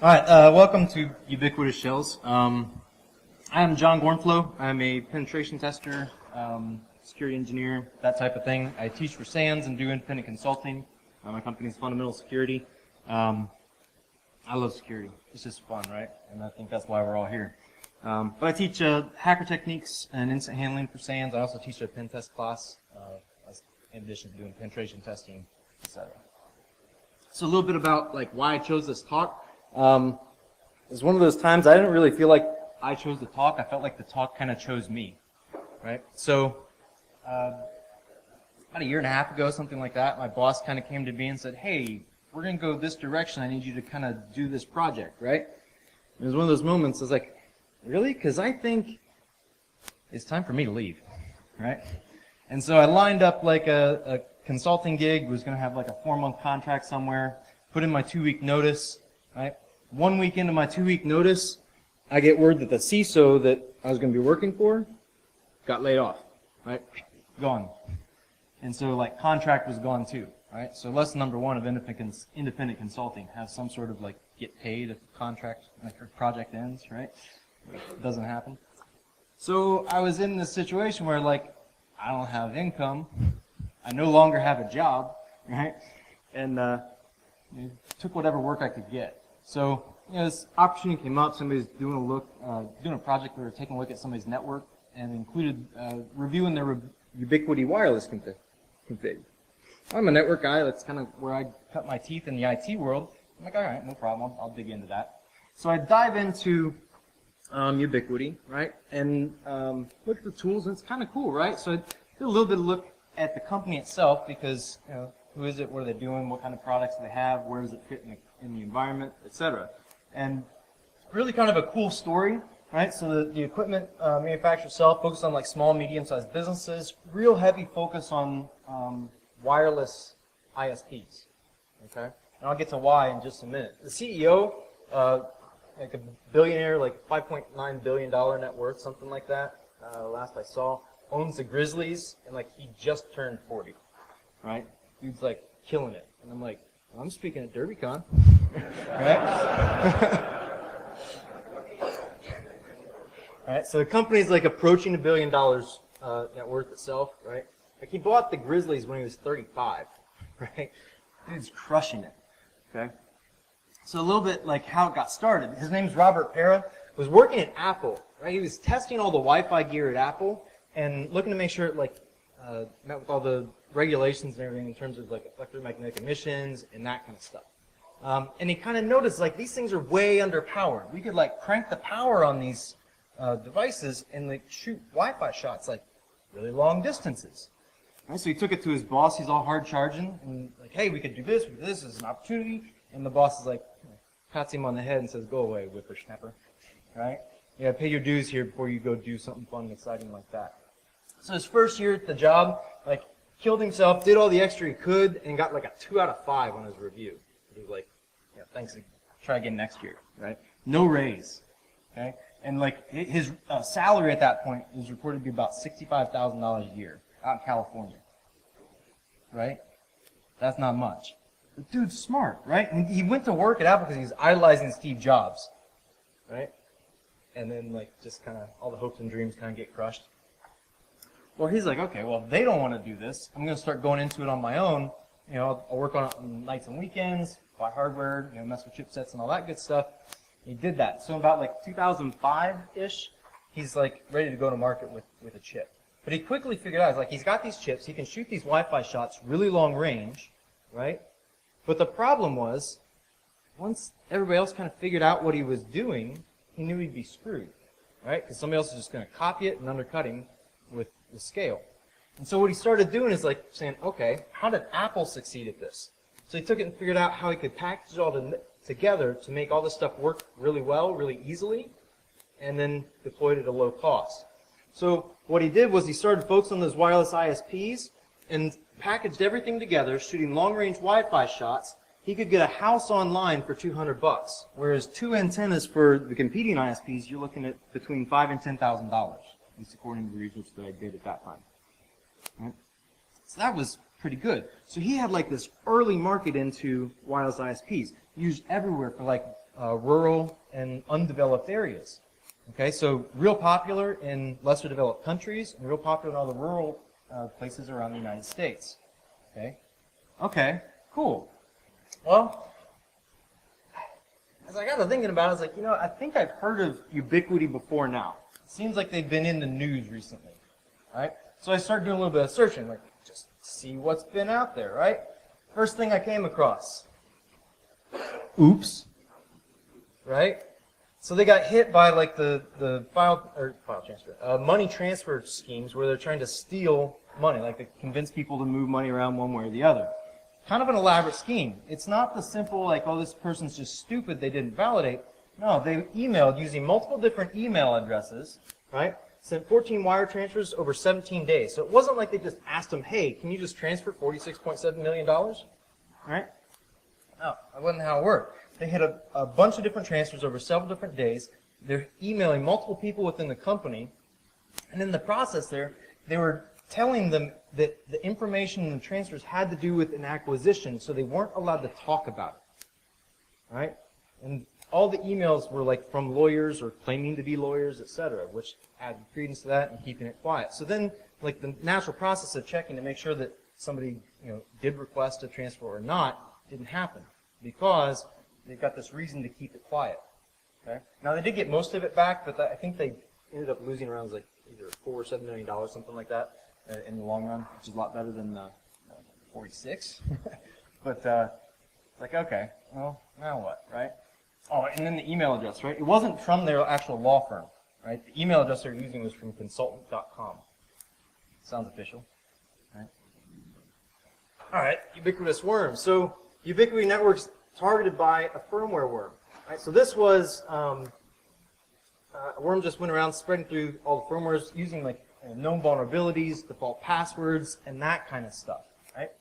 All right, welcome to Ubiquitous Shells. I am John Gorenflo. I'm a penetration tester, security engineer, that type of thing. I teach for SANS and do independent consulting. My company's Fundamental Security. I love security. It's just fun, right? And I think that's why we're all here. But I teach hacker techniques and incident handling for SANS. I also teach a pen test class, in addition to doing penetration testing, etc. So a little bit about why I chose this talk. It was one of those times I didn't really feel like I chose the talk. I felt like the talk kind of chose me, right? So about a year and a half ago, something like that, my boss kind of came to me and said, hey, we're going to go this direction. I need you to kind of do this project, right? It was one of those moments. I was like, really? Because I think it's time for me to leave, right? And so I lined up like a consulting gig, was going to have like a 4-month contract somewhere, put in my 2-week notice, right? 1 week into my 2-week notice, I get word that the CISO that I was going to be working for got laid off, right? Gone. And so contract was gone too, right? So lesson number 1 of independent consulting, have some sort of get paid if the contract or project ends, right? It doesn't happen. So I was in this situation where I don't have income, I no longer have a job, right? And took whatever work I could get. So this opportunity came up. Somebody's doing a project where they're taking a look at somebody's network and included reviewing their Ubiquity wireless config. I'm a network guy. That's kind of where I cut my teeth in the IT world. I'm like, all right, no problem. I'll dig into that. So I dive into Ubiquity, right, and look at the tools, and it's kind of cool, right? So I did a little bit of look at the company itself because, who is it, what are they doing, what kind of products do they have, where does it fit in the environment, etc. And really kind of a cool story, right? So the equipment manufacturer itself focused on small, medium-sized businesses, real heavy focus on wireless ISPs, okay? And I'll get to why in just a minute. The CEO, a billionaire, $5.9 billion net worth, something like that, last I saw, owns the Grizzlies, and he just turned 40, right? Dude's killing it. And I'm like, well, I'm speaking at DerbyCon, right? All right, so the company's approaching $1 billion net worth itself, right? He bought the Grizzlies when he was 35, right? Dude's crushing it, okay? So a little bit how it got started. His name's Robert Pera, was working at Apple, right? He was testing all the Wi-Fi gear at Apple and looking to make sure it met with all the regulations and everything in terms of electromagnetic emissions and that kind of stuff. And he kind of noticed these things are way underpowered. We could crank the power on these devices and shoot Wi-Fi shots really long distances. Right, so he took it to his boss. He's all hard charging and hey, we could do this. This is an opportunity. And the boss is pats him on the head and says, go away, whippersnapper, right? You gotta pay your dues here before you go do something fun and exciting like that. So his first year at the job, killed himself, did all the extra he could, and got a 2 out of 5 on his review. He was yeah, thanks, try again next year, right? No raise, okay? And his salary at that point was reported to be about $65,000 a year out in California, right? That's not much. The dude's smart, right? And he went to work at Apple because he was idolizing Steve Jobs, right? And then just kind of all the hopes and dreams kind of get crushed. Well, he's okay, well, if they don't want to do this, I'm going to start going into it on my own. I'll work on it on nights and weekends, buy hardware, mess with chipsets and all that good stuff. He did that. So about 2005-ish, he's ready to go to market with a chip. But he quickly figured out, he's got these chips, he can shoot these Wi-Fi shots really long range, right? But the problem was, once everybody else kind of figured out what he was doing, he knew he'd be screwed, right? Because somebody else is just going to copy it and undercut him with the scale. And so what he started doing is saying, okay, how did Apple succeed at this? So he took it and figured out how he could package it all together to make all this stuff work really well, really easily, and then deployed it at a low cost. So what he did was he started focusing on those wireless ISPs and packaged everything together, shooting long-range Wi-Fi shots. He could get a house online for $200, whereas 2 antennas for the competing ISPs, you're looking at between $5,000 and $10,000, at least according to the research that I did at that time. Right? So that was pretty good. So he had this early market into wireless ISPs, used everywhere for rural and undeveloped areas. Okay, so real popular in lesser developed countries and real popular in all the rural places around the United States. Okay, cool. Well, as I got to thinking about it, I was like, I think I've heard of Ubiquity before now. It seems like they've been in the news recently, right? So I started doing a little bit of searching, like just see what's been out there, right? First thing I came across, oops, right? So they got hit by like the money transfer schemes where they're trying to steal money, like they convince people to move money around one way or the other. Kind of an elaborate scheme. It's not the simple like, oh, this person's just stupid, they didn't validate. No, they emailed using multiple different email addresses, right? Sent 14 wire transfers over 17 days. So it wasn't like they just asked them, hey, can you just transfer $46.7 million? Right? No, that wasn't how it worked. They had a bunch of different transfers over several different days. They're emailing multiple people within the company. And in the process there, they were telling them that the information in the transfers had to do with an acquisition, so they weren't allowed to talk about it. Right? And all the emails were like from lawyers or claiming to be lawyers, etc., which added credence to that and keeping it quiet. So then, like the natural process of checking to make sure that somebody, did request a transfer or not didn't happen because they've got this reason to keep it quiet. Okay. Now they did get most of it back, but I think they ended up losing around like either $4 or $7 million, something like that, in the long run, which is a lot better than 46. But like, okay, well, now what, right? Oh, and then the email address, right? It wasn't from their actual law firm, right? The email address they're using was from consultant.com. Sounds official, right? All right, ubiquitous worms. So Ubiquity Network's targeted by a firmware worm, right? So this was a worm just went around spreading through all the firmwares using like known vulnerabilities, default passwords, and that kind of stuff, right?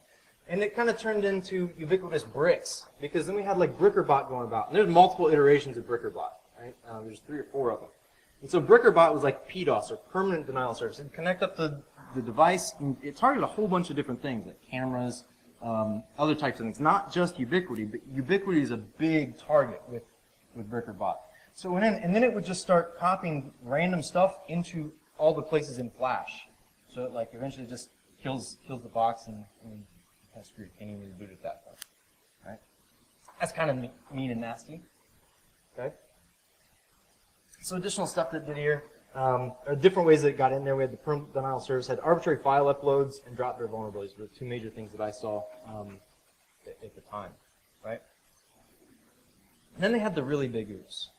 And it kind of turned into ubiquitous bricks, because then we had like BrickerBot going about. And there's multiple iterations of BrickerBot, right? There's 3 or 4 of them. And so BrickerBot was like PDOS, or permanent denial of service. It'd connect up the device, and it targeted a whole bunch of different things, like cameras, other types of things. Not just Ubiquity, but Ubiquity is a big target with BrickerBot. So and then it would just start copying random stuff into all the places in Flash. So it like eventually just kills the box and kind of screwed. Can't even reboot at that point, right? That's kind of mean and nasty. Okay. So additional stuff that did here, or different ways that it got in there. We had the permanent denial service, had arbitrary file uploads, and drop their vulnerabilities. Were the 2 major things that I saw at the time, right? And then they had the really big oops.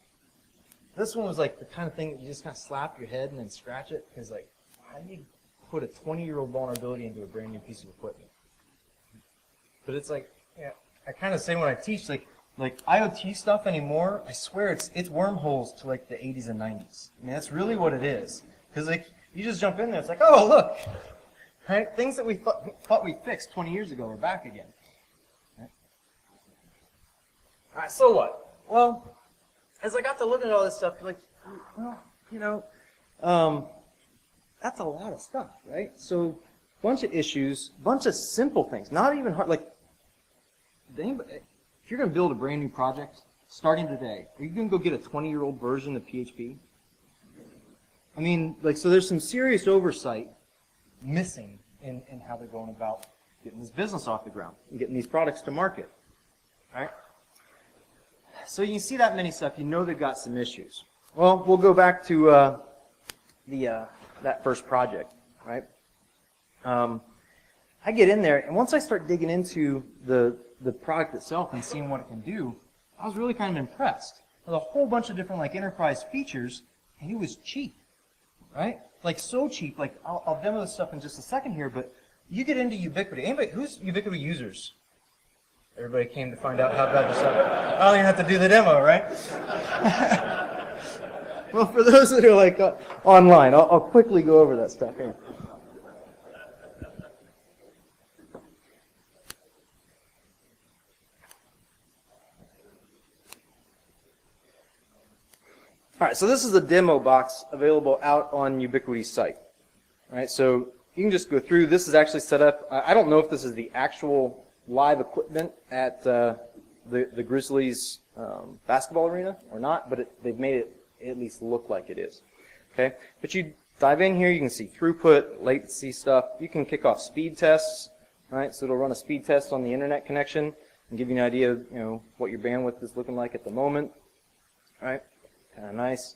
This one was like the kind of thing that you just kind of slap your head and then scratch it, because like, how do you put a 20-year-old vulnerability into a brand new piece of equipment? But it's like, yeah, I kind of say when I teach, like IoT stuff anymore, I swear it's wormholes to like the 80s and 90s. I mean, that's really what it is. Because like, you just jump in there, it's like, oh, look, right? Things that we thought we fixed 20 years ago are back again. Right? All right, so what? Well, as I got to looking at all this stuff, like, well, that's a lot of stuff, right? So, bunch of issues, bunch of simple things, not even hard. Like, if you're going to build a brand new project, starting today, are you going to go get a 20-year-old version of PHP? I mean, like, so there's some serious oversight missing in how they're going about getting this business off the ground and getting these products to market, right? So you can see that many stuff, you know they've got some issues. Well, we'll go back to that first project, right? I get in there, and once I start digging into the product itself and seeing what it can do, I was really kind of impressed. There's a whole bunch of different like enterprise features, and it was cheap, right? Like so cheap. Like I'll demo this stuff in just a second here, but you get into Ubiquity. Anybody who's Ubiquity users? Everybody came to find out how bad this stuff. I don't even have to do the demo, right? Well, for those that are like online, I'll quickly go over that stuff here. All right, so this is a demo box available out on Ubiquity's site. All right, so you can just go through. This is actually set up. I don't know if this is the actual live equipment at the the Grizzlies basketball arena or not, but they've made it at least look like it is. Okay, but you dive in here, you can see throughput, latency stuff. You can kick off speed tests, right? So it'll run a speed test on the internet connection and give you an idea of what your bandwidth is looking like at the moment, right? Kind of nice.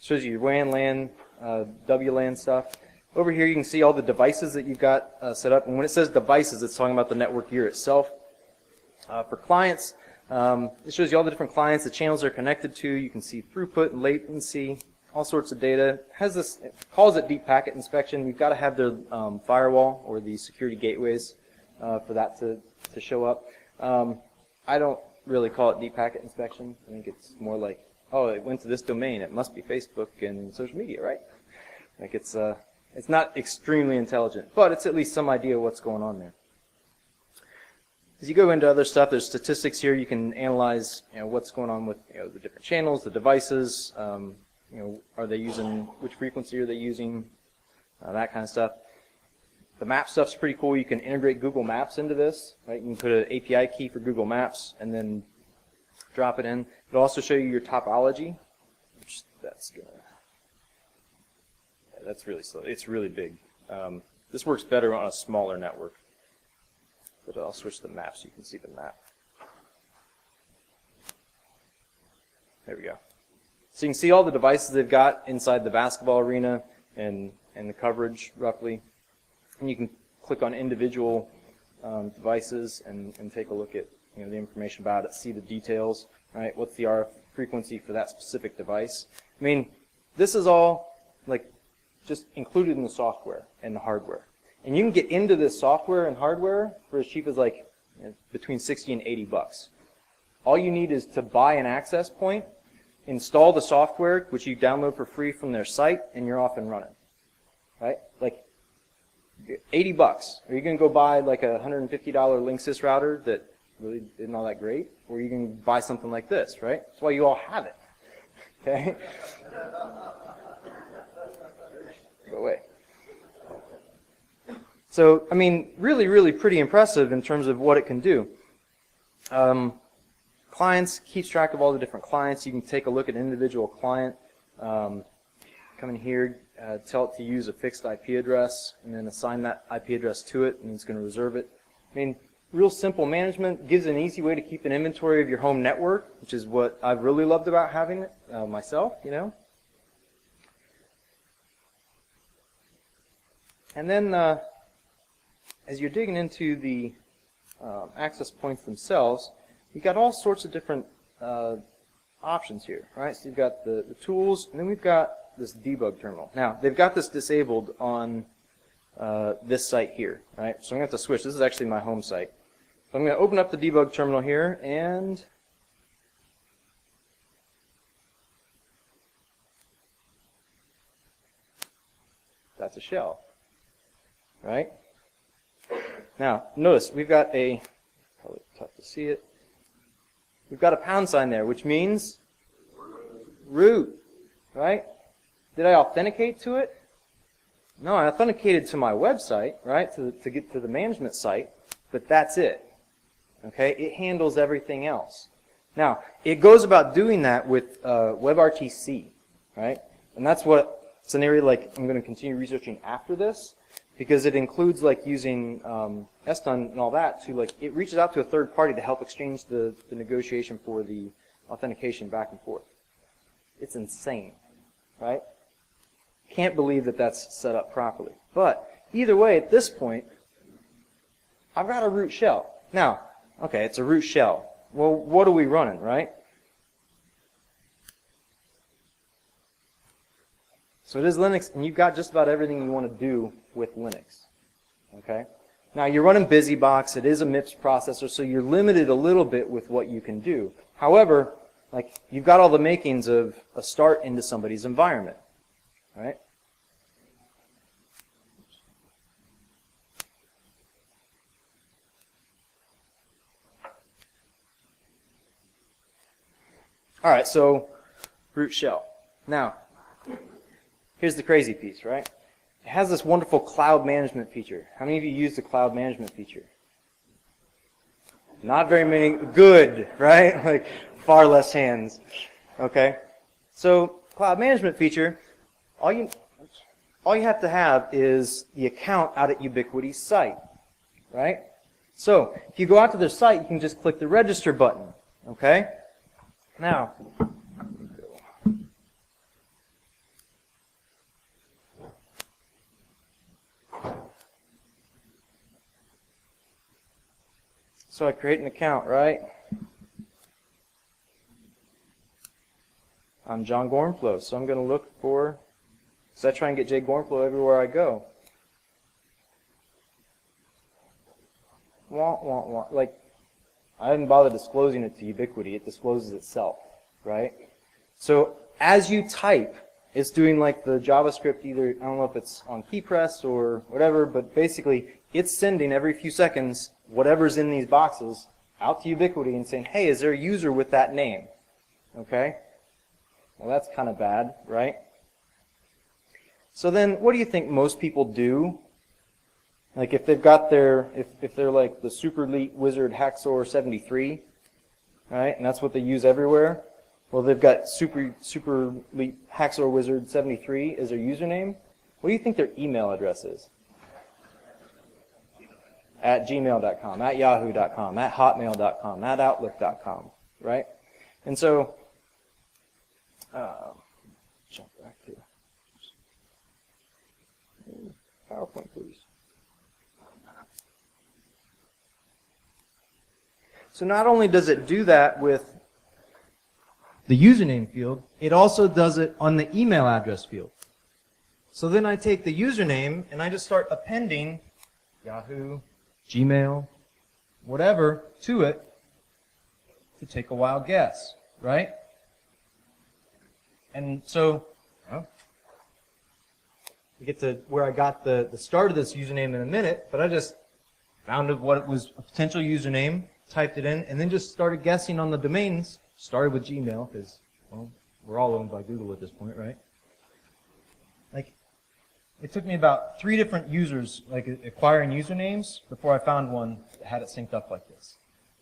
Shows you your WAN, LAN, WLAN stuff. Over here you can see all the devices that you've got set up, and when it says devices, it's talking about the network gear itself. For clients, it shows you all the different clients, the channels they're connected to. You can see throughput and latency, all sorts of data. It calls it deep packet inspection. You've got to have the firewall or the security gateways for that to show up. I don't really call it deep packet inspection. I think it's more like, oh, it went to this domain. It must be Facebook and social media, right? Like it's not extremely intelligent, but it's at least some idea of what's going on there. As you go into other stuff, there's statistics here. You can analyze, what's going on with the different channels, the devices. Are they using, which frequency are they using? That kind of stuff. The map stuff's pretty cool. You can integrate Google Maps into this, right? You can put an API key for Google Maps and then drop it in. It'll also show you your topology, which that's really slow. It's really big. This works better on a smaller network. But I'll switch the map so you can see the map. There we go. So you can see all the devices they've got inside the basketball arena and the coverage roughly. And you can click on individual devices and take a look at the information about it, see the details, right? What's the RF frequency for that specific device? I mean, this is all like just included in the software and the hardware. And you can get into this software and hardware for as cheap as like between 60 and 80 bucks. All you need is to buy an access point, install the software, which you download for free from their site, and you're off and running. Right? Like 80 bucks. Are you going to go buy like a $150 Linksys router that really isn't all that great? Or you can buy something like this, right? That's why you all have it. Okay? Go away. So, I mean, really, really pretty impressive in terms of what it can do. Clients, keeps track of all the different clients. You can take a look at an individual client. Come in here, tell it to use a fixed IP address, and then assign that IP address to it, and it's going to reserve it. I mean, real simple management. Gives an easy way to keep an inventory of your home network, which is what I've really loved about having it myself, And then, as you're digging into the access points themselves, you've got all sorts of different options here, right? So you've got the tools, and then we've got this debug terminal. Now, they've got this disabled on this site here, right? So I'm going to have to switch. This is actually my home site. So I'm going to open up the debug terminal here, and that's a shell, right? Now, notice we've got probably tough to see it, we've got a pound sign there, which means root, right? Did I authenticate to it? No, I authenticated to my website, right, to get to the management site, but that's it, okay? It handles everything else. Now, it goes about doing that with WebRTC, right? And that's it's an area like I'm going to continue researching after this, because it includes like using SDON and all that to like, it reaches out to a third party to help exchange the negotiation for the authentication back and forth. It's insane, right? Can't believe that that's set up properly. But either way, at this point, I've got a root shell. Now, okay, it's a root shell. Well, what are we running, right? So it is Linux, and you've got just about everything you want to do with Linux. Okay? Now, you're running BusyBox. It is a MIPS processor, so you're limited a little bit with what you can do. However, like, you've got all the makings of a start into somebody's environment. Right? All right, so root shell. Now, here's the crazy piece, right? It has this wonderful cloud management feature. How many of you use the cloud management feature? Not very many. Good, right? Like far less hands. Okay. So cloud management feature, all you have to have is the account out at Ubiquitous site, right? So if you go out to their site, you can just click the register button. Okay. Now. So I create an account, right? I'm John Gorenflo, so I'm going to look for, so I try and get Jay Gorenflo everywhere I go. Like, I didn't bother disclosing it to Ubiquity, it discloses itself, right? So as you type, it's doing like the JavaScript either, I don't know if it's on key press or whatever, but basically it's sending every few seconds whatever's in these boxes out to Ubiquity and saying, hey, is there a user with that name? Okay? Well, that's kind of bad, right? So then, what do you think most people do? Like if they've got their, if they're like the Super Elite Wizard Hacksaw 73, right? And that's what they use everywhere. Well, they've got Super Elite Hacksaw Wizard 73 as their username. What do you think their email address is? At gmail.com, at yahoo.com, at hotmail.com, at outlook.com, right? And so, jump back to PowerPoint, please. So not only does it do that with the username field, it also does it on the email address field. So then I take the username and I just start appending Yahoo, Gmail, whatever, to it to take a wild guess, right? And so, well, we get to where I got the start of this username in a minute, but I just found what it was a potential username, typed it in, and then just started guessing on the domains. Started with Gmail, because, well, we're all owned by Google at this point, right? Like, it took me about 3 different users, like acquiring usernames, before I found one that had it synced up like this.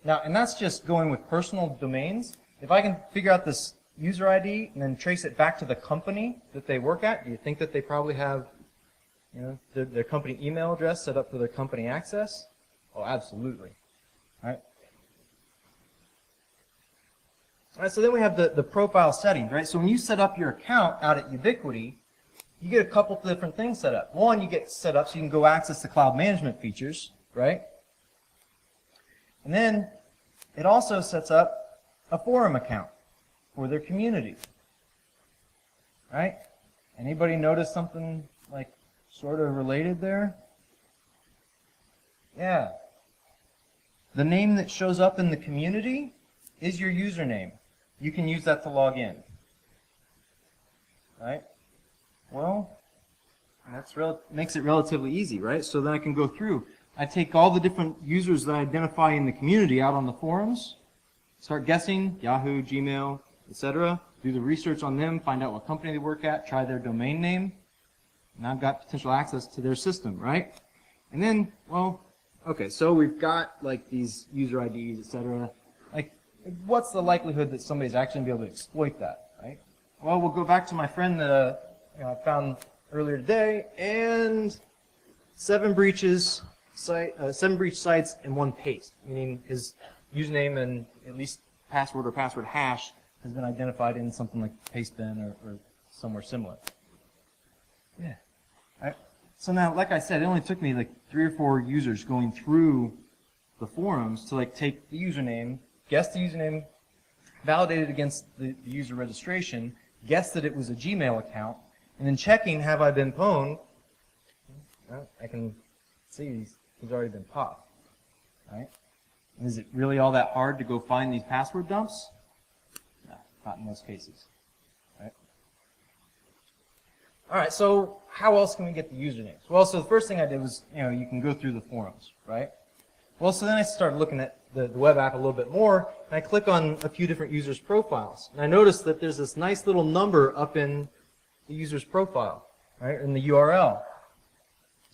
Now, and that's just going with personal domains. If I can figure out this user ID and then trace it back to the company that they work at, do you think that they probably have, you know, their company email address set up for their company access? Oh, absolutely. All right. All right, so then we have the profile settings, right? So when you set up your account out at Ubiquity, you get a couple different things set up. One, you get set up so you can go access the cloud management features, right? And then it also sets up a forum account for their community, right? Anybody notice something like sort of related there? Yeah. The name that shows up in the community is your username. You can use that to log in, right? Well, that's makes it relatively easy, right? So then I can go through. I take all the different users that I identify in the community out on the forums, start guessing, Yahoo, Gmail, etc. Do the research on them, find out what company they work at, try their domain name, and I've got potential access to their system, right? And then, well, okay, so we've got like these user IDs, etc. Like, what's the likelihood that somebody's actually going to be able to exploit that, right? Well, we'll go back to my friend that I found earlier today, and 7 breach sites and 1 paste, meaning his username and at least password or password hash has been identified in something like pastebin or somewhere similar. Yeah. All right. So now, like I said, it only took me like 3 or 4 users going through the forums to like take the username, guess the username, validate it against the user registration, guess that it was a Gmail account, and then checking, have I been pwned? Well, I can see he's already been popped. Right? And is it really all that hard to go find these password dumps? No, not in most cases. Right? All right, so how else can we get the usernames? Well, so the first thing I did was, you can go through the forums, right? Well, so then I started looking at the web app a little bit more, and I click on a few different users' profiles. And I noticed that there's this nice little number up in the user's profile, right, in the URL.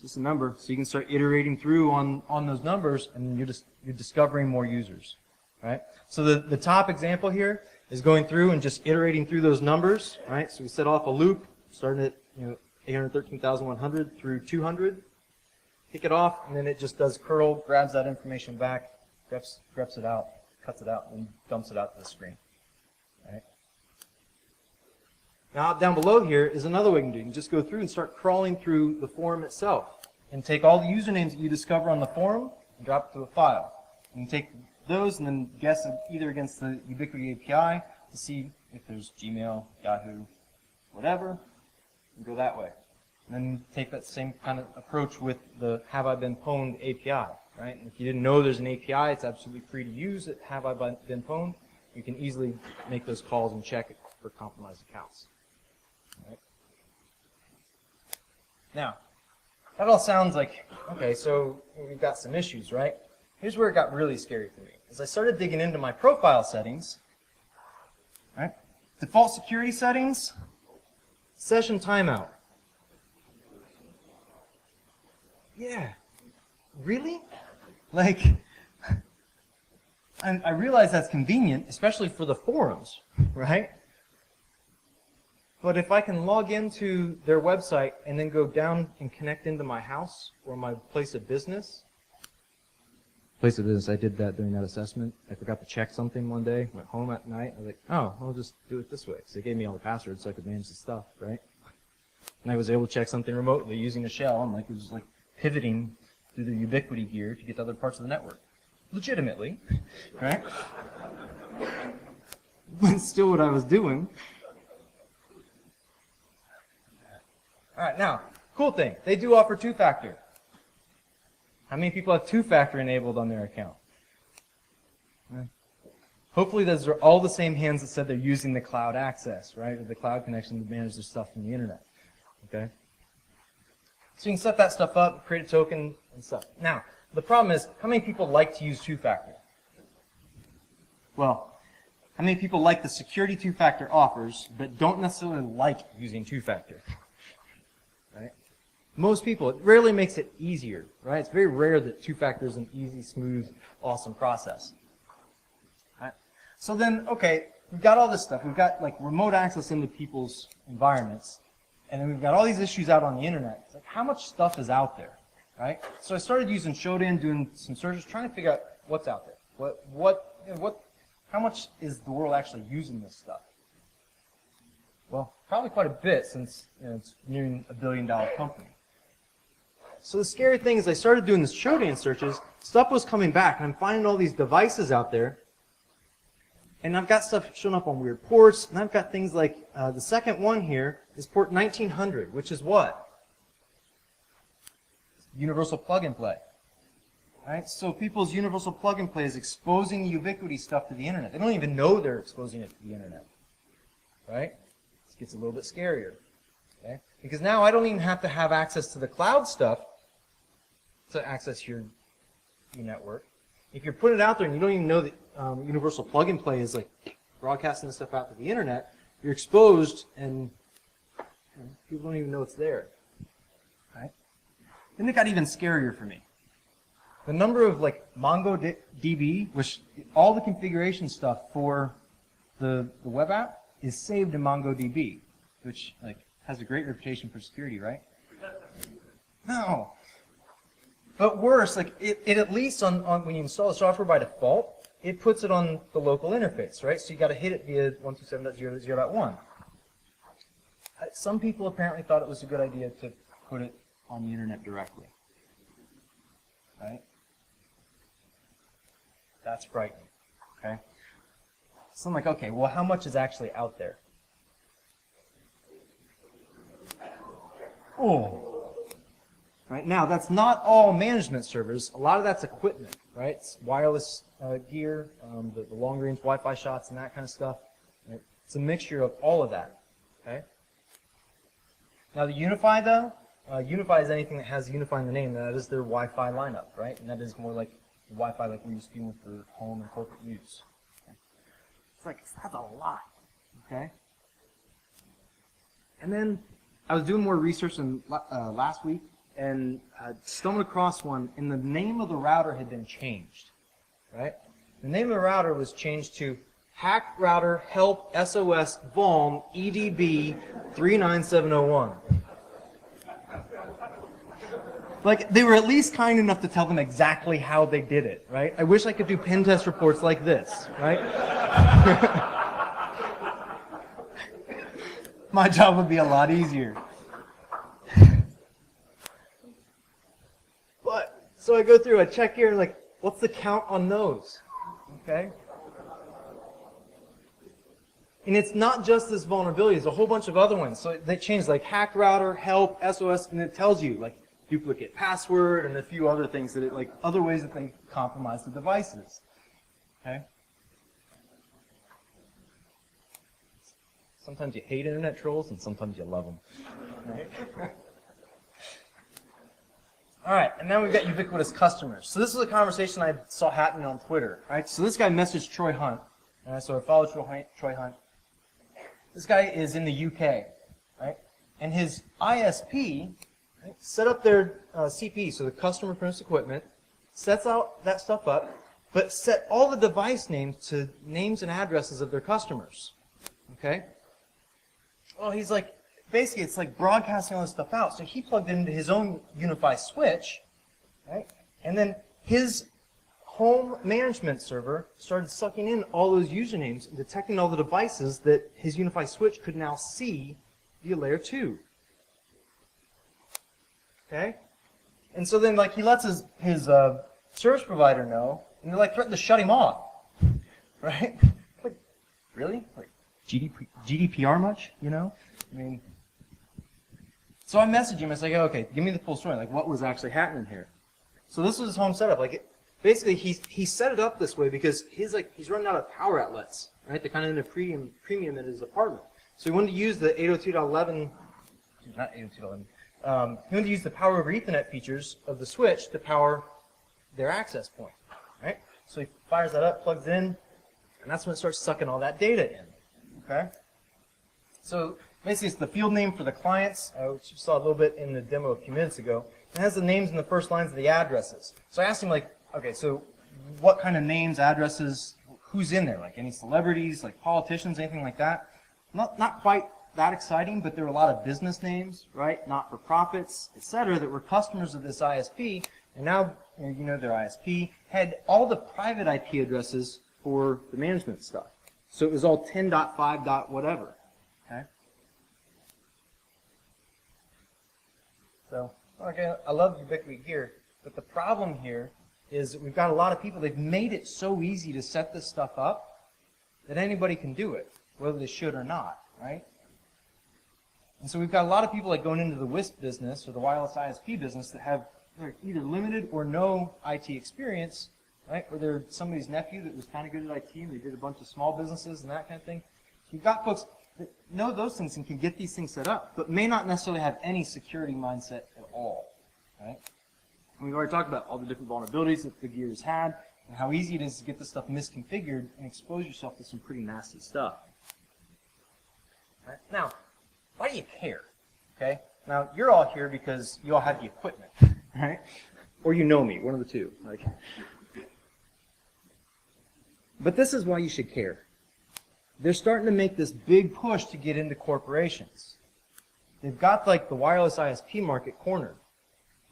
just a number. So you can start iterating through on those numbers, and you're discovering more users, right? So the top example here is going through and just iterating through those numbers, right? So we set off a loop, starting at 813,100 through 200, kick it off, and then it just does curl, grabs that information back, greps it out, cuts it out, and dumps it out to the screen, right? Now down below here is another way you can do it. You can just go through and start crawling through the forum itself, and take all the usernames that you discover on the forum and drop it to a file. You can take those and then guess either against the Ubiquity API to see if there's Gmail, Yahoo, whatever, and go that way. And then take that same kind of approach with the Have I Been Pwned API, right? And if you didn't know there's an API, it's absolutely free to use it, Have I Been Pwned. You can easily make those calls and check it for compromised accounts. Right? Now, that all sounds like, okay, so we've got some issues, right? Here's where it got really scary for me. As I started digging into my profile settings, right? Default security settings, session timeout. Yeah, really? Like, I realize that's convenient, especially for the forums, right? But if I can log into their website and then go down and connect into my house or my place of business. Place of business, I did that during that assessment. I forgot to check something one day, went home at night. I was like, oh, I'll just do it this way. So they gave me all the passwords so I could manage the stuff, right? And I was able to check something remotely using a shell, and it was like pivoting through the Ubiquity gear to get to other parts of the network. Legitimately, right? But it's still what I was doing. All right, now, cool thing. They do offer two-factor. How many people have two-factor enabled on their account? Hopefully those are all the same hands that said they're using the cloud access, right, or the cloud connection to manage their stuff from the internet. Okay? So you can set that stuff up, create a token, and stuff. Now, the problem is, how many people like to use two-factor? Well, how many people like the security two-factor offers, but don't necessarily like using two-factor? Right? Most people, it rarely makes it easier, right? It's very rare that two-factor is an easy, smooth, awesome process. Right? So then, okay, we've got all this stuff. We've got like remote access into people's environments, and then we've got all these issues out on the internet. It's like, how much stuff is out there, right? So I started using Shodan, doing some searches, trying to figure out what's out there. How much is the world actually using this stuff? Well, probably quite a bit, since it's nearing $1 billion company. So the scary thing is I started doing this Shodan searches, stuff was coming back, and I'm finding all these devices out there, and I've got stuff showing up on weird ports, and I've got things like, the second one here is port 1900, which is what? Universal plug-and-play. Right? So people's universal plug-and-play is exposing Ubiquity stuff to the internet. They don't even know they're exposing it to the internet. Right? This gets a little bit scarier. Okay? Because now I don't even have to have access to the cloud stuff to access your network. If you're putting it out there and you don't even know that universal plug-and-play is like broadcasting this stuff out to the internet, you're exposed and people don't even know it's there. Right? Then it got even scarier for me. The number of like MongoDB, which all the configuration stuff for the web app is saved in MongoDB, which like has a great reputation for security, right? No. But worse, like it at least on when you install the software by default, it puts it on the local interface, right? So you got to hit it via 127.0.0.1. Some people apparently thought it was a good idea to put it on the internet directly, right? That's frightening, okay? So I'm like, okay, well, how much is actually out there? Oh. Right now, that's not all management servers. A lot of that's equipment, right? It's wireless gear, the long-range Wi-Fi shots and that kind of stuff. Right? It's a mixture of all of that, okay? Now the Unify, though, Unify is anything that has Unify in the name. That is their Wi-Fi lineup, right? And that is more like Wi-Fi like we're used to dealing with for home and corporate use. Okay? It's like, that's a lot, okay? And then I was doing more research last week, and stumbled across one, and the name of the router had been changed, right? The name of the router was changed to Hack Router Help SOS Vuln EDB 39701. Like, they were at least kind enough to tell them exactly how they did it, right? I wish I could do pen test reports like this, right? My job would be a lot easier. But, so I go through, I check here, like, what's the count on those? Okay? And it's not just this vulnerability, there's a whole bunch of other ones. So they changed, like, Hack Router, Help, SOS, and it tells you, like, duplicate password and a few other things that like other ways that they compromise the devices. Okay? Sometimes you hate internet trolls and sometimes you love them. Right? All right, and now we've got ubiquitous customers. So this is a conversation I saw happening on Twitter. Right? So this guy messaged Troy Hunt. So I followed Troy Hunt. This guy is in the UK, right? And his ISP set up their CP, so the customer premise equipment, sets out that stuff up, but set all the device names to names and addresses of their customers. Okay? Well, he's like, basically it's like broadcasting all this stuff out. So he plugged it into his own UniFi switch, right? And then his home management server started sucking in all those usernames and detecting all the devices that his UniFi switch could now see via layer 2. Okay? And so then, like, he lets his service provider know, and they're like threatening to shut him off. Right? Like, really? Like, GDPR much? You know? I mean, so I messaged him. I was like, okay, give me the full story. Like, what was actually happening here? So this was his home setup. Like, basically, he set it up this way because he's running out of power outlets, right? They're kind of in a premium in his apartment. So he wanted to use the 802.11, not 802.11. He wanted to use the power over Ethernet features of the switch to power their access point, right? So he fires that up, plugs in, and that's when it starts sucking all that data in, okay? So basically it's the field name for the clients, which you saw a little bit in the demo a few minutes ago. It has the names in the first lines of the addresses. So I asked him, like, okay, so what kind of names, addresses, who's in there? Like any celebrities, like politicians, anything like that? Not quite that exciting, but there were a lot of business names, right? Not-for-profits, etc., that were customers of this ISP, and now, you know, their ISP had all the private IP addresses for the management stuff. So it was all 10.5. whatever, okay? So, okay, I love Ubiquity here, but the problem here is that we've got a lot of people, they've made it so easy to set this stuff up that anybody can do it, whether they should or not, right? And so we've got a lot of people like going into the WISP business or the wireless ISP business that have either limited or no IT experience, right? Or they're somebody's nephew that was kind of good at IT and they did a bunch of small businesses and that kind of thing. So you've got folks that know those things and can get these things set up, but may not necessarily have any security mindset at all, right? And we've already talked about all the different vulnerabilities that the gear has had and how easy it is to get this stuff misconfigured and expose yourself to some pretty nasty stuff. Right? Now, why do you care? Okay? Now, you're all here because you all have the equipment, right? Or you know me, one of the two. Like, but this is why you should care. They're starting to make this big push to get into corporations. They've got like the wireless ISP market cornered,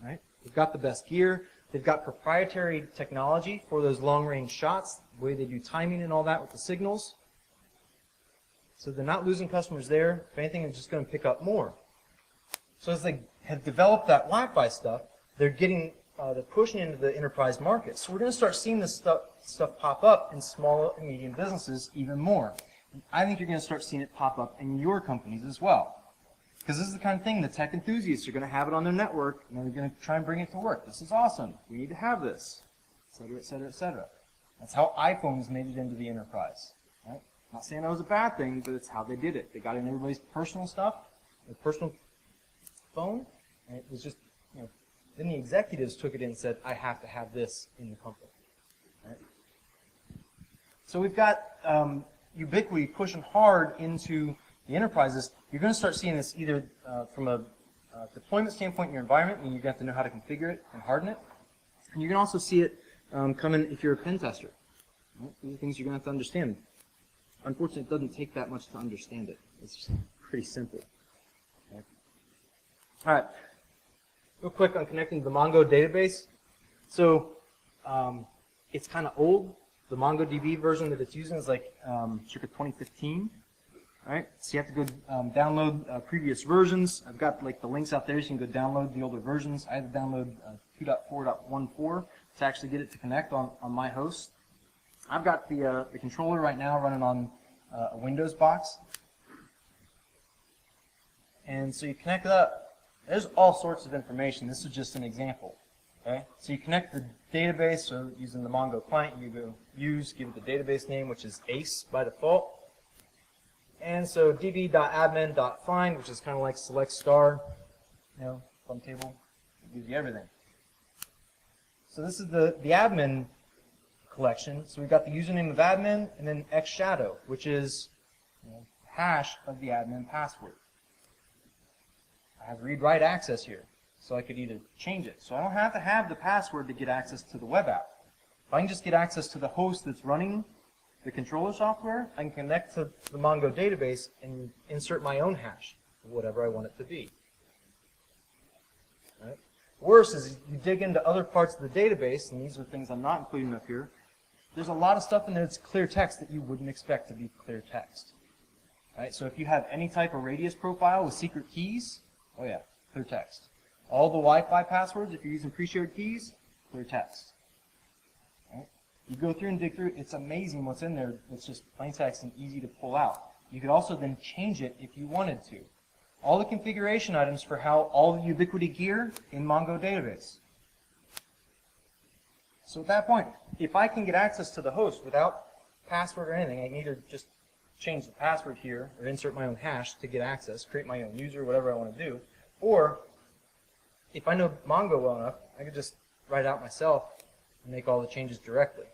right? They've got the best gear. They've got proprietary technology for those long-range shots, the way they do timing and all that with the signals. So they're not losing customers there. If anything, it's just going to pick up more. So as they have developed that Wi-Fi stuff, they're pushing into the enterprise market. So we're going to start seeing this stuff pop up in small and medium businesses even more. And I think you're going to start seeing it pop up in your companies as well. Because this is the kind of thing the tech enthusiasts are going to have it on their network, and they're going to try and bring it to work. This is awesome. We need to have this, et cetera, et cetera, et cetera. That's how iPhones made it into the enterprise. Right? I'm not saying that was a bad thing, but it's how they did it. They got in everybody's personal stuff, their personal phone, and it was just, you know, then the executives took it in and said, I have to have this in the company. Right? So we've got Ubiquity pushing hard into the enterprises. You're going to start seeing this either from a deployment standpoint in your environment, and you're going to have to know how to configure it and harden it. And you can also see it come in if you're a pen tester. Right? These are things you're going to have to understand. Unfortunately, it doesn't take that much to understand it. It's just pretty simple. Okay. All right. Real quick on connecting to the Mongo database. So it's kind of old. The MongoDB version that it's using is like circa 2015. Right? So you have to go download previous versions. I've got like the links out there, so you can go download the older versions. I had to download 2.4.14 to actually get it to connect on my host. I've got the controller right now running on a Windows box. And so you connect it up. There's all sorts of information. This is just an example. Okay? So you connect the database, so using the Mongo client, you go give it the database name, which is ACE by default. And so db.admin.find, which is kind of like select star, from table, it gives you everything. So this is the admin collection. So we've got the username of admin and then xshadow, which is hash of the admin password. I have read-write access here, so I could either change it. So I don't have to have the password to get access to the web app. If I can just get access to the host that's running the controller software, I can connect to the Mongo database and insert my own hash of whatever I want it to be. Right? Worse is you dig into other parts of the database, and these are things I'm not including up here. There's a lot of stuff in there that's clear text that you wouldn't expect to be clear text. Right? So if you have any type of radius profile with secret keys, oh yeah, clear text. All the Wi-Fi passwords, if you're using pre-shared keys, clear text. Right? You go through and dig through, it's amazing what's in there. It's just plain text and easy to pull out. You could also then change it if you wanted to. All the configuration items for how all the Ubiquity gear in Mongo database. So at that point, if I can get access to the host without password or anything, I can either just change the password here or insert my own hash to get access, create my own user, whatever I want to do. Or if I know Mongo well enough, I could just write it out myself and make all the changes directly.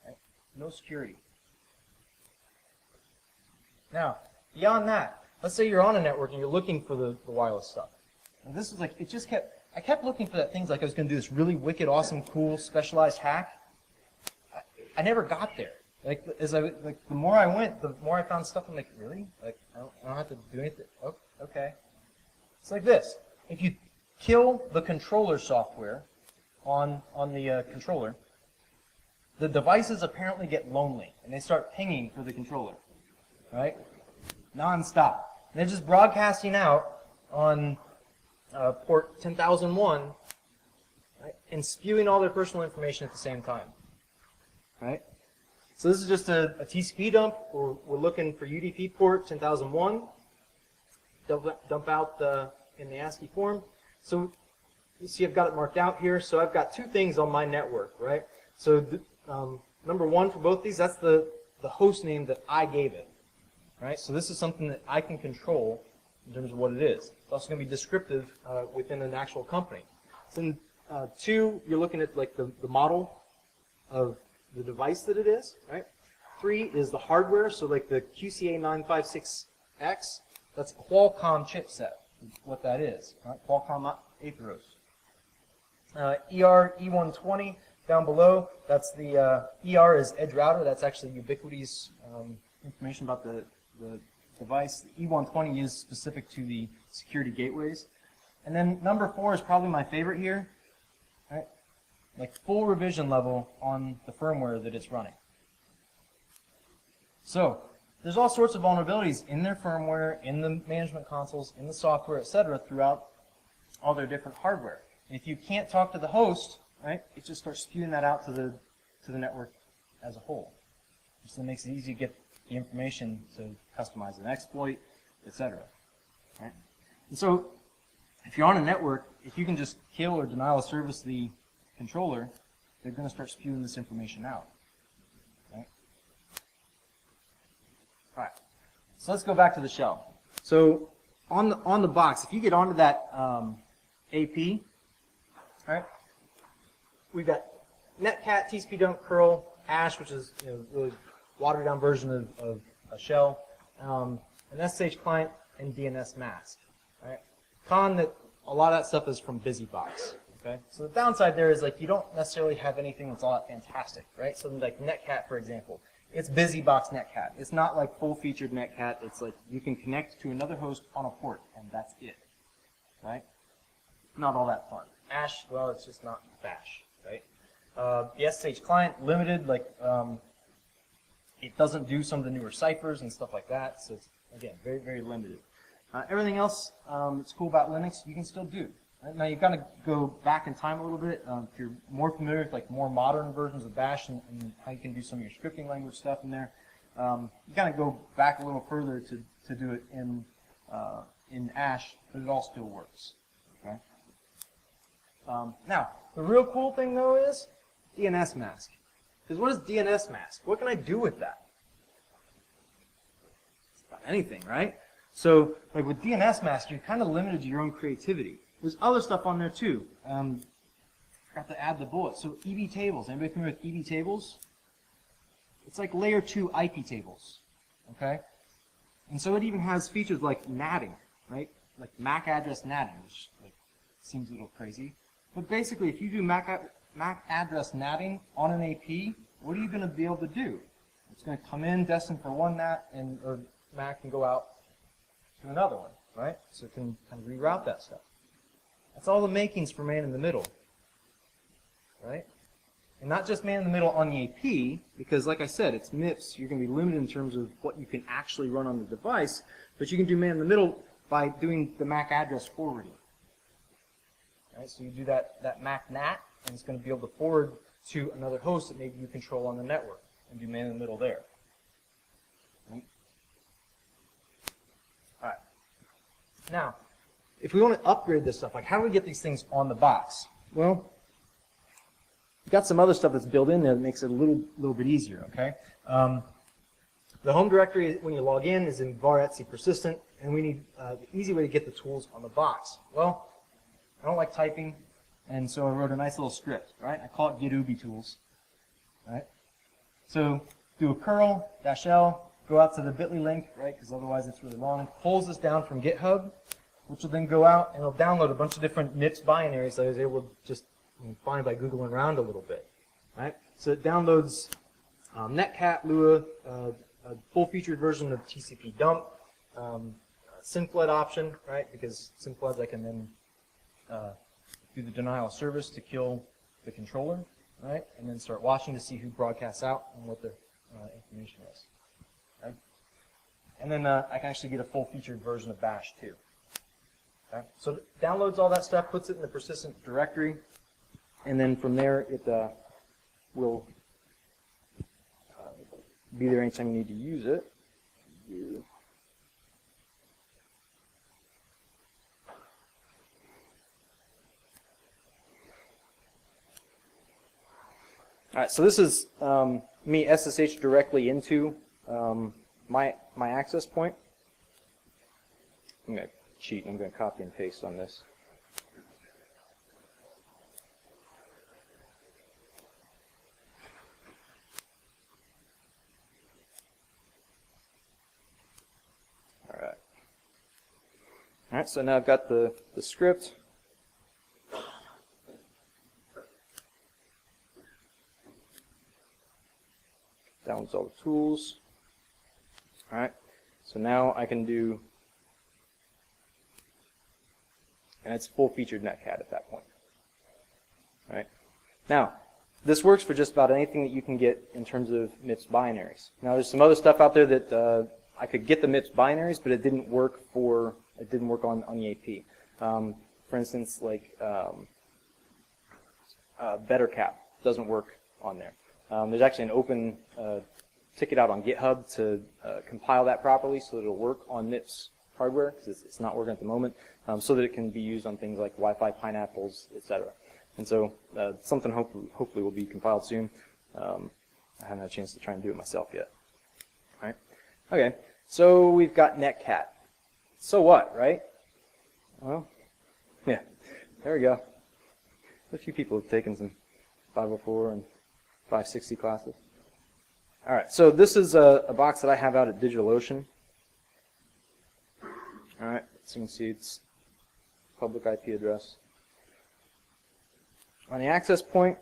Right? No security. Now, beyond that, let's say you're on a network and you're looking for the wireless stuff. And this is like, I kept looking for that things like I was going to do this really wicked, awesome, cool, specialized hack. I never got there. Like, the more I went, the more I found stuff. I'm like, really? Like, I don't have to do anything? Oh, okay. It's like this. If you kill the controller software on the controller, the devices apparently get lonely, and they start pinging for the controller, right? Non-stop. They're just broadcasting out on port 10,001, right, and spewing all their personal information at the same time, right? So this is just a TCP dump. We're looking for UDP port 10,001. Dump out in the ASCII form. So you see I've got it marked out here. So I've got two things on my network, right? So number one for both these, that's the host name that I gave it, right? So this is something that I can control in terms of what it is. It's also going to be descriptive within an actual company. So two, you're looking at like the model of the device that it is, right? 3 is the hardware, so like the QCA956X, that's Qualcomm chipset, what that is, right? Qualcomm Atheros. ER E120 down below, that's the ER is edge router, that's actually Ubiquity's information about the device. The E120 is specific to the security gateways. And then number 4 is probably my favorite here, right? Like full revision level on the firmware that it's running. So there's all sorts of vulnerabilities in their firmware, in the management consoles, in the software, etc., throughout all their different hardware. And if you can't talk to the host, right, it just starts spewing that out to the network as a whole. So it makes it easy to get the information to customize an exploit, etc. Right? And so if you're on a network, if you can just kill or denial of service the controller, they're going to start spewing this information out. Right? All right. So let's go back to the shell. So on the box, if you get onto that AP, right, we've got netcat, TCP dump, curl, hash, which is really watered down version of a shell, an SSH client, and DNS mask. Right? Con, that a lot of that stuff is from BusyBox. Okay? So the downside there is like you don't necessarily have anything that's all that fantastic, right? So like Netcat, for example, it's BusyBox Netcat. It's not like full-featured Netcat. It's like you can connect to another host on a port, and that's it, right? Not all that fun. Ash, well, it's just not Bash, right? The SSH client, limited, like it doesn't do some of the newer ciphers and stuff like that, so it's, again, very, very limited. Everything else that's cool about Linux, you can still do. Right? Now, you've got to go back in time a little bit. If you're more familiar with like more modern versions of Bash and how you can do some of your scripting language stuff in there, you got to go back a little further to do it in Ash, but it all still works. Okay? Now, the real cool thing, though, is DNS mask. Because what is DNS mask? What can I do with that? It's about anything, right? So, like with DNS mask, you're kind of limited to your own creativity. There's other stuff on there, too. Forgot to add the bullet. So, EB tables. Anybody familiar with EB tables? It's like layer 2 IP tables, okay? And so it even has features like natting, right? Like MAC address natting, which like, seems a little crazy. But basically, if you do MAC address natting on an AP, what are you going to be able to do? It's going to come in destined for one NAT, or MAC can go out to another one, right? So it can kind of reroute that stuff. That's all the makings for man in the middle, right? And not just man in the middle on the AP, because like I said, it's MIPS. You're going to be limited in terms of what you can actually run on the device, but you can do man in the middle by doing the MAC address forwarding. Right? So you do that MAC NAT, and it's going to be able to forward to another host that maybe you control on the network, and do man in the middle there. Right? All right. Now, if we want to upgrade this stuff, like how do we get these things on the box? Well, we've got some other stuff that's built in there that makes it a little bit easier, okay? The home directory, when you log in, is in var etc persistent, and we need the easy way to get the tools on the box. Well, I don't like typing, and so I wrote a nice little script, right? I call it get ubi tools, right? So do a curl -l, go out to the bit.ly link, right? Because otherwise it's really long. Pulls this down from GitHub, which will then go out and it'll download a bunch of different MIPS binaries that I was able to just find by Googling around a little bit, right? So it downloads Netcat, Lua, a full-featured version of TCP dump, Synfled option, right? Because Synfleds I can then do the denial of service to kill the controller, right? And then start watching to see who broadcasts out and what the information is. Okay? And then I can actually get a full-featured version of Bash too. Okay? So it downloads all that stuff, puts it in the persistent directory, and then from there it will be there anytime you need to use it. All right, so this is me SSH directly into my access point. I'm going to cheat. I'm going to copy and paste on this. All right, so now I've got the script. Downloads all the tools. All right, so now I can do, and it's full-featured Netcat at that point. All right, now this works for just about anything that you can get in terms of MIPS binaries. Now there's some other stuff out there that I could get the MIPS binaries, but it didn't work for. It didn't work on the AP. For instance, like BetterCap doesn't work on there. There's actually an open ticket out on GitHub to compile that properly so that it'll work on MIPS hardware, because it's not working at the moment, so that it can be used on things like Wi-Fi pineapples, etc. And so something hopefully will be compiled soon. I haven't had a chance to try and do it myself yet. All right. Okay, so we've got Netcat. So what, right? Well, yeah, there we go. A few people have taken some 504 and 560 classes. All right, so this is a box that I have out at DigitalOcean. All right, so you can see it's public IP address. On the access point,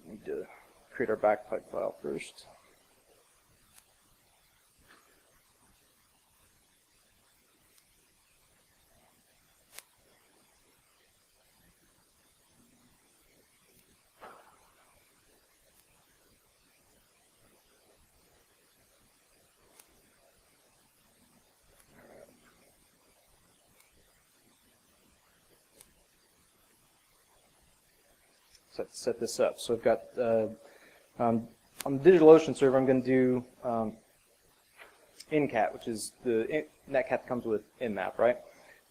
we need to create our backpipe file first. Set this up. So I've got, on the DigitalOcean server, I'm going to do ncat, which is the netcat that comes with nmap, right?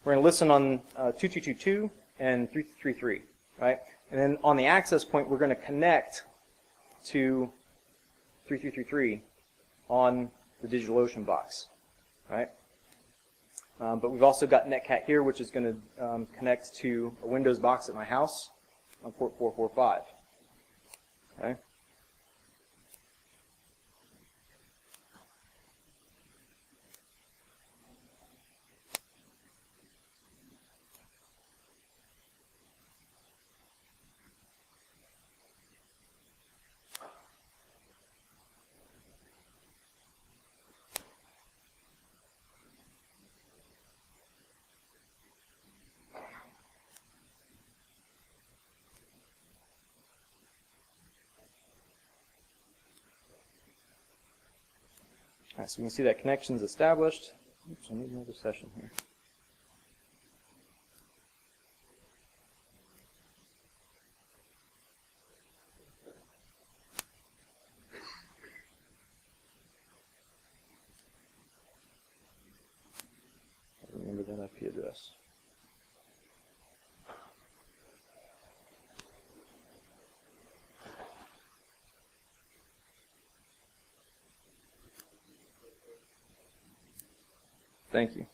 We're going to listen on 2222 and 3333, right? And then on the access point, we're going to connect to 3333 on the DigitalOcean box, right? But we've also got netcat here, which is going to connect to a Windows box at my house on port 445. Okay. All right, so we can see that connection's established. Oops, I need another session here. Remember that IP address. Thank you.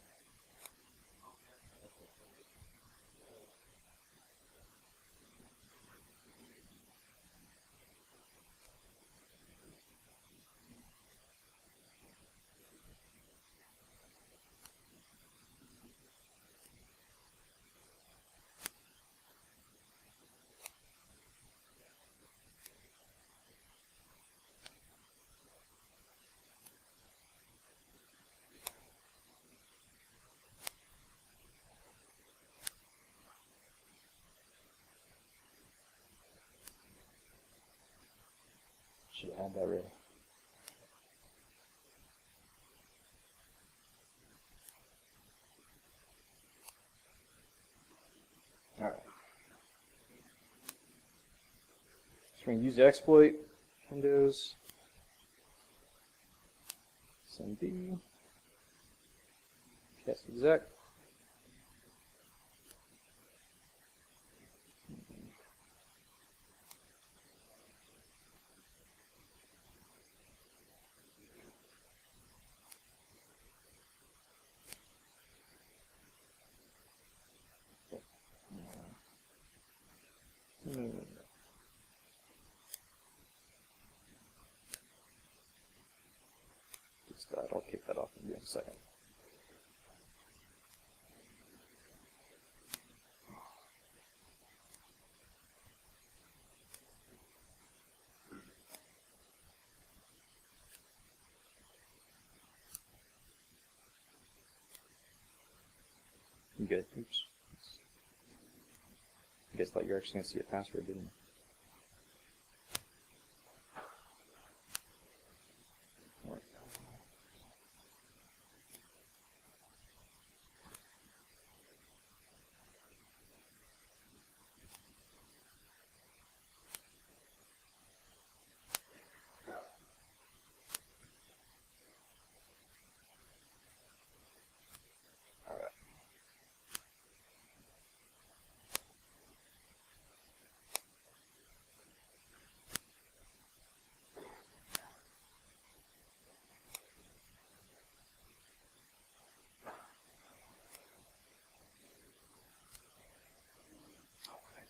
Should have had that ready. All right. So we're going to use the exploit, Windows, SMB, test exec. Just that. I'll kick that off in a second. You good? Oops. I guess thought you were actually going to see a password, didn't you?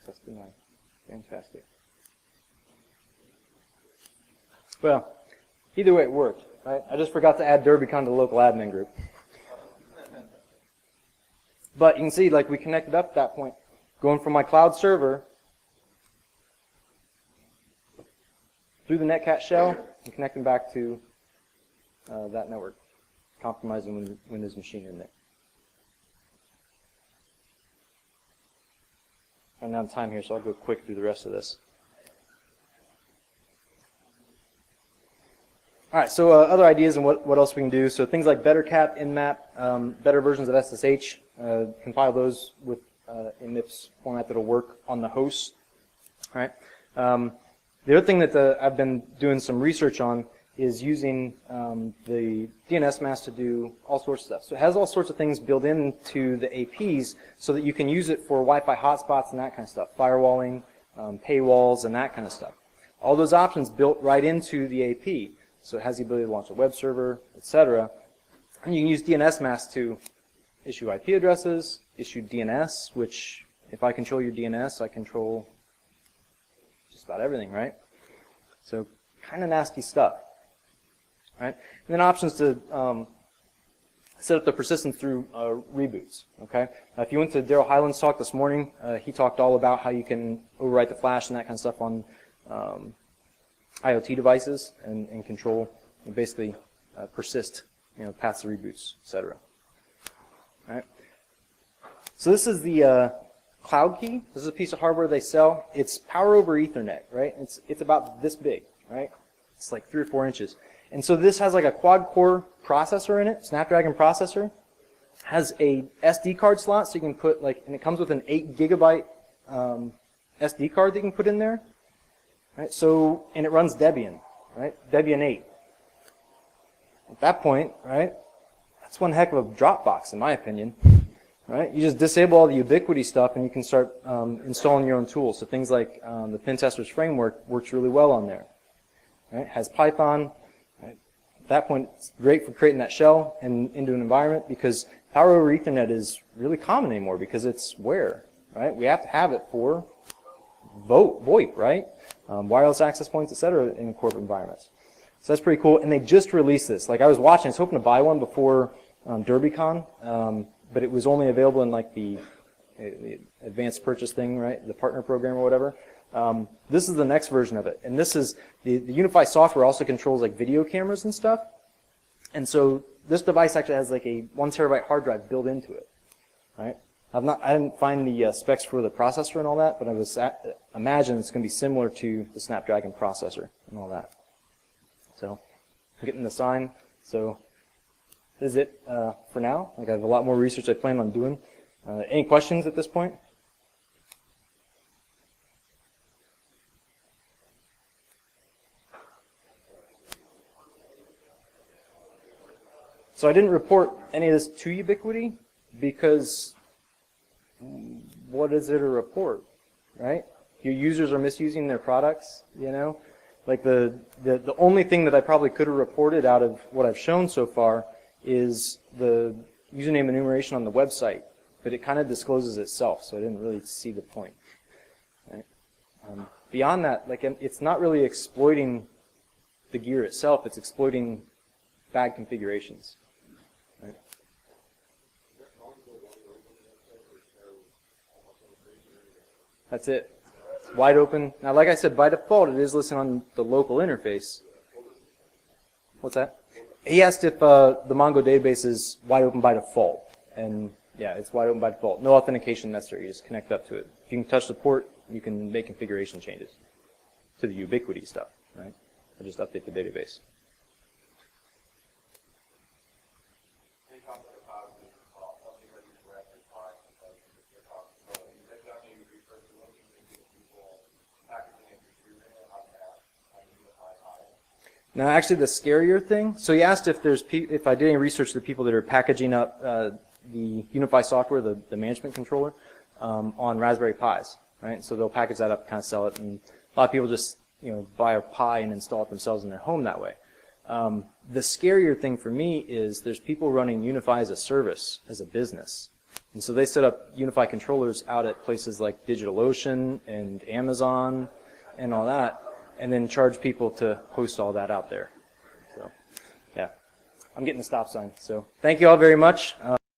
That's been fantastic. Well, either way it worked, right? I just forgot to add DerbyCon to the local admin group. But you can see, like, we connected up at that point, going from my cloud server through the Netcat shell and connecting back to that network, compromising Windows machine in there. I'm out of time here, so I'll go quick through the rest of this. All right, so other ideas and what else we can do. So things like better cap, nmap, better versions of SSH, compile those with in MIPS format that'll work on the host. All right. The other thing that I've been doing some research on is using the DNS mask to do all sorts of stuff. So it has all sorts of things built into the APs so that you can use it for Wi-Fi hotspots and that kind of stuff, firewalling, paywalls, and that kind of stuff. All those options built right into the AP. So it has the ability to launch a web server, etc. And you can use DNS mask to issue IP addresses, issue DNS, which if I control your DNS, I control just about everything, right? So kind of nasty stuff, right? And then options to set up the persistence through reboots, okay? If you went to Daryl Hyland's talk this morning, he talked all about how you can overwrite the flash and that kind of stuff on IoT devices and control and basically persist, paths to reboots, etc. All right. So this is the cloud key. This is a piece of hardware they sell. It's power over Ethernet, right? It's about this big, right? It's like 3 or 4 inches. And so this has like a quad-core processor in it, Snapdragon processor. Has a SD card slot, so you can put and it comes with an 8 gigabyte SD card that you can put in there. Right, so, and it runs Debian, right? Debian 8. At that point, right, that's one heck of a Dropbox, in my opinion. Right? You just disable all the Ubiquity stuff, and you can start installing your own tools. So things like the Pentester's framework works really well on there. Right? It has Python. Right? At that point, it's great for creating that shell and into an environment because power over Ethernet is really common anymore because it's where, right? We have to have it for VoIP, right? Wireless access points, etc. in corporate environments. So that's pretty cool. And they just released this. Like I was watching, I was hoping to buy one before DerbyCon, but it was only available in like the advanced purchase thing, right? The partner program or whatever. This is the next version of it. And this is, the Unify software also controls like video cameras and stuff. And so this device actually has like a 1 terabyte hard drive built into it, right? I didn't find the specs for the processor and all that, but I imagine it's going to be similar to the Snapdragon processor and all that. So, I'm getting the sign. So, this is it for now. Like I have a lot more research I plan on doing. Any questions at this point? So I didn't report any of this to Ubiquity because what is it a report, right? Your users are misusing their products, Like the only thing that I probably could have reported out of what I've shown so far is the username enumeration on the website, but it kind of discloses itself, so I didn't really see the point. Right? Beyond that, it's not really exploiting the gear itself, it's exploiting bad configurations. Right? That's it. It's wide open. Now, like I said, by default, it is listed on the local interface. What's that? He asked if the Mongo database is wide open by default. And yeah, it's wide open by default. No authentication necessary. You just connect up to it. If you can touch the port, you can make configuration changes to the Ubiquity stuff, right? Or just update the database. Now, actually, the scarier thing. So he asked if I did any research to the people that are packaging up the Unify software, the management controller, on Raspberry Pis, right? So they'll package that up, kind of sell it, and a lot of people just buy a Pi and install it themselves in their home that way. The scarier thing for me is there's people running Unify as a service, as a business, and so they set up Unify controllers out at places like DigitalOcean and Amazon and all that, and then charge people to host all that out there. So, yeah, I'm getting the stop sign. So, thank you all very much.